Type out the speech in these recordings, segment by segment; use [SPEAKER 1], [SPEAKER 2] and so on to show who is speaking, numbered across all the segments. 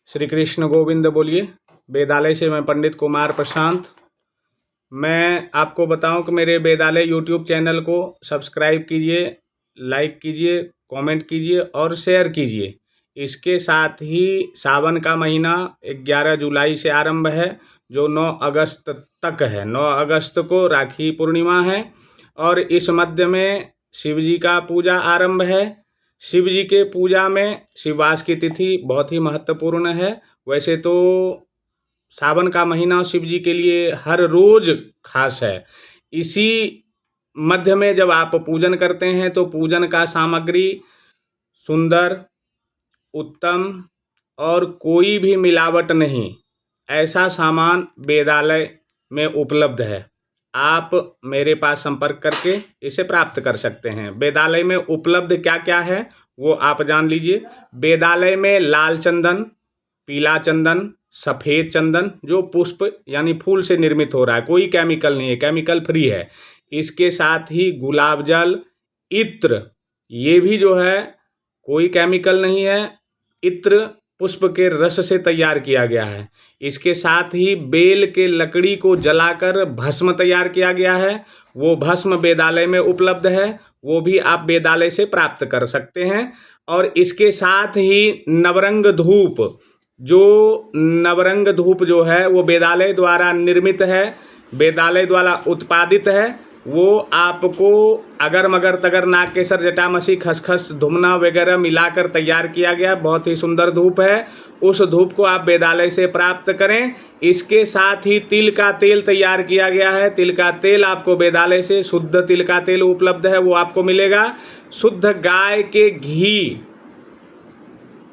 [SPEAKER 1] श्री कृष्ण गोविंद बोलिए। वेदालय से मैं पंडित कुमार प्रशांत। मैं आपको बताऊं कि मेरे वेदालय यूट्यूब चैनल को सब्सक्राइब कीजिए, लाइक कीजिए, कमेंट कीजिए और शेयर कीजिए। इसके साथ ही सावन का महीना 11 जुलाई से आरंभ है, जो 9 अगस्त तक है। 9 अगस्त को राखी पूर्णिमा है और इस मध्य में शिव जी का पूजा आरंभ है। शिव जी के पूजा में शिववास की तिथि बहुत ही महत्वपूर्ण है। वैसे तो सावन का महीना शिव जी के लिए हर रोज खास है। इसी मध्य में जब आप पूजन करते हैं तो पूजन का सामग्री सुंदर, उत्तम और कोई भी मिलावट नहीं, ऐसा सामान वेदालय में उपलब्ध है। आप मेरे पास संपर्क करके इसे प्राप्त कर सकते हैं। वेदालय में उपलब्ध क्या क्या है वो आप जान लीजिए। वेदालय में लाल चंदन, पीला चंदन, सफ़ेद चंदन जो पुष्प यानी फूल से निर्मित हो रहा है, कोई केमिकल नहीं है, केमिकल फ्री है। इसके साथ ही गुलाब जल, इत्र, ये भी जो है कोई केमिकल नहीं है, इत्र पुष्प के रस से तैयार किया गया है। इसके साथ ही बेल के लकड़ी को जलाकर भस्म तैयार किया गया है, वो भस्म वेदालय में उपलब्ध है, वो भी आप वेदालय से प्राप्त कर सकते हैं। और इसके साथ ही नवरंग धूप, जो नवरंग धूप जो है वो वेदालय द्वारा निर्मित है, वेदालय द्वारा उत्पादित है। वो आपको अगर मगर तगर नाग केसर जटामसी खसखस धुमना वगैरह मिलाकर तैयार किया गया बहुत ही सुंदर धूप है। उस धूप को आप वेदालय से प्राप्त करें। इसके साथ ही तिल का तेल तैयार किया गया है। तिल का तेल आपको वेदालय से शुद्ध तिल का तेल उपलब्ध है, वो आपको मिलेगा। शुद्ध गाय के घी,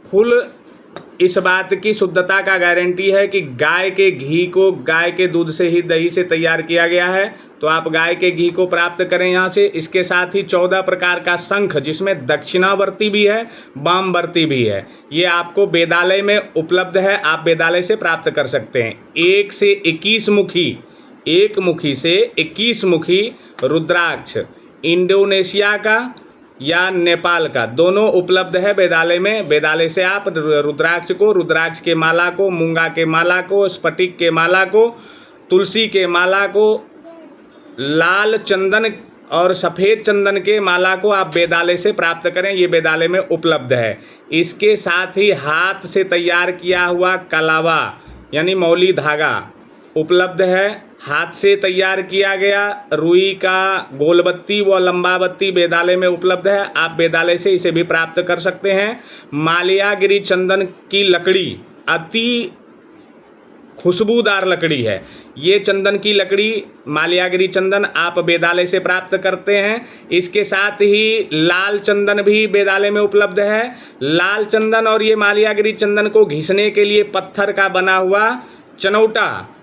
[SPEAKER 1] फुल इस बात की शुद्धता का गारंटी है कि गाय के घी को गाय के दूध से ही, दही से तैयार किया गया है, तो आप गाय के घी को प्राप्त करें यहाँ से। इसके साथ ही 14 प्रकार का शंख, जिसमें दक्षिणावर्ती भी है, वामवर्ती भी है, ये आपको वेदालय में उपलब्ध है, आप वेदालय से प्राप्त कर सकते हैं। 1 से 21 मुखी, 1 मुखी से 21 मुखी रुद्राक्ष इंडोनेशिया का या नेपाल का दोनों उपलब्ध है वेदालय में। वेदालय से आप रुद्राक्ष को, रुद्राक्ष के माला को, मूंगा के माला को, स्फटिक के माला को, तुलसी के माला को, लाल चंदन और सफ़ेद चंदन के माला को आप वेदालय से प्राप्त करें, ये वेदालय में उपलब्ध है। इसके साथ ही हाथ से तैयार किया हुआ कलावा यानी मौली धागा उपलब्ध है। हाथ से तैयार किया गया रुई का गोलबत्ती व लंबाबत्ती वेदालय में उपलब्ध है, आप वेदालय से इसे भी प्राप्त कर सकते हैं। माल्यागिरी चंदन की लकड़ी अति खुशबूदार लकड़ी है, ये चंदन की लकड़ी माल्यागिरी चंदन आप वेदालय से प्राप्त करते हैं। इसके साथ ही लाल चंदन भी वेदालय में उपलब्ध है। लाल चंदन और ये माल्यागिरी चंदन को घिसने के लिए पत्थर का बना हुआ चनौटा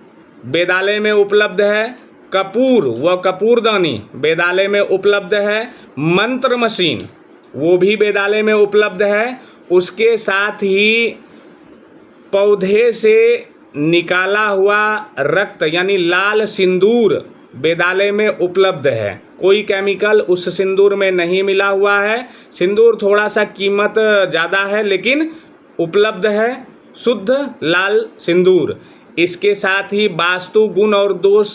[SPEAKER 1] वेदालय में उपलब्ध है। कपूर व कपूरदानी वेदालय में उपलब्ध है। मंत्र मशीन वो भी वेदालय में उपलब्ध है। उसके साथ ही पौधे से निकाला हुआ रक्त यानी लाल सिंदूर वेदालय में उपलब्ध है, कोई केमिकल उस सिंदूर में नहीं मिला हुआ है। सिंदूर थोड़ा सा कीमत ज़्यादा है लेकिन उपलब्ध है शुद्ध लाल सिंदूर। इसके साथ ही वास्तु गुण और दोष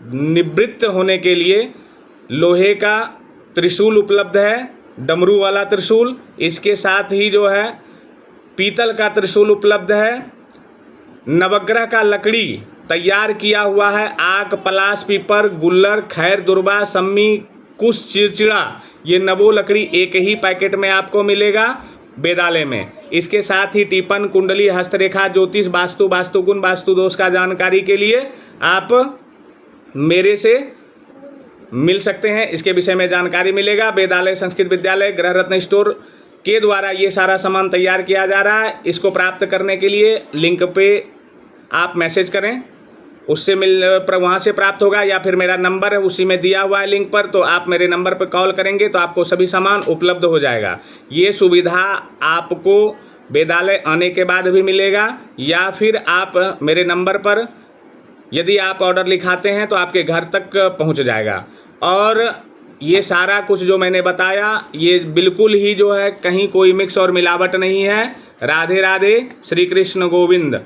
[SPEAKER 1] निवृत्त होने के लिए लोहे का त्रिशूल उपलब्ध है, डमरू वाला त्रिशूल। इसके साथ ही जो है पीतल का त्रिशूल उपलब्ध है। नवग्रह का लकड़ी तैयार किया हुआ है, आक, पलाश, पीपर, गुल्लर, खैर, दुर्बा, सम्मी, कुश, चिड़चिड़ा, ये नवो लकड़ी एक ही पैकेट में आपको मिलेगा वेदालय में। इसके साथ ही टिपन, कुंडली, हस्तरेखा, ज्योतिष, वास्तु, वास्तुगुण, वास्तु दोष का जानकारी के लिए आप मेरे से मिल सकते हैं, इसके विषय में जानकारी मिलेगा। वेदालय संस्कृत विद्यालय गृह रत्न स्टोर के द्वारा ये सारा सामान तैयार किया जा रहा है। इसको प्राप्त करने के लिए लिंक पे आप मैसेज करें, उससे वहाँ से प्राप्त होगा, या फिर मेरा नंबर है उसी में दिया हुआ है लिंक पर, तो आप मेरे नंबर पर कॉल करेंगे तो आपको सभी सामान उपलब्ध हो जाएगा। ये सुविधा आपको वेदालय आने के बाद भी मिलेगा, या फिर आप मेरे नंबर पर यदि आप ऑर्डर लिखाते हैं तो आपके घर तक पहुंच जाएगा। और ये सारा कुछ जो मैंने बताया ये बिल्कुल ही जो है कहीं कोई मिक्स और मिलावट नहीं है। राधे राधे, श्री कृष्ण गोविंद।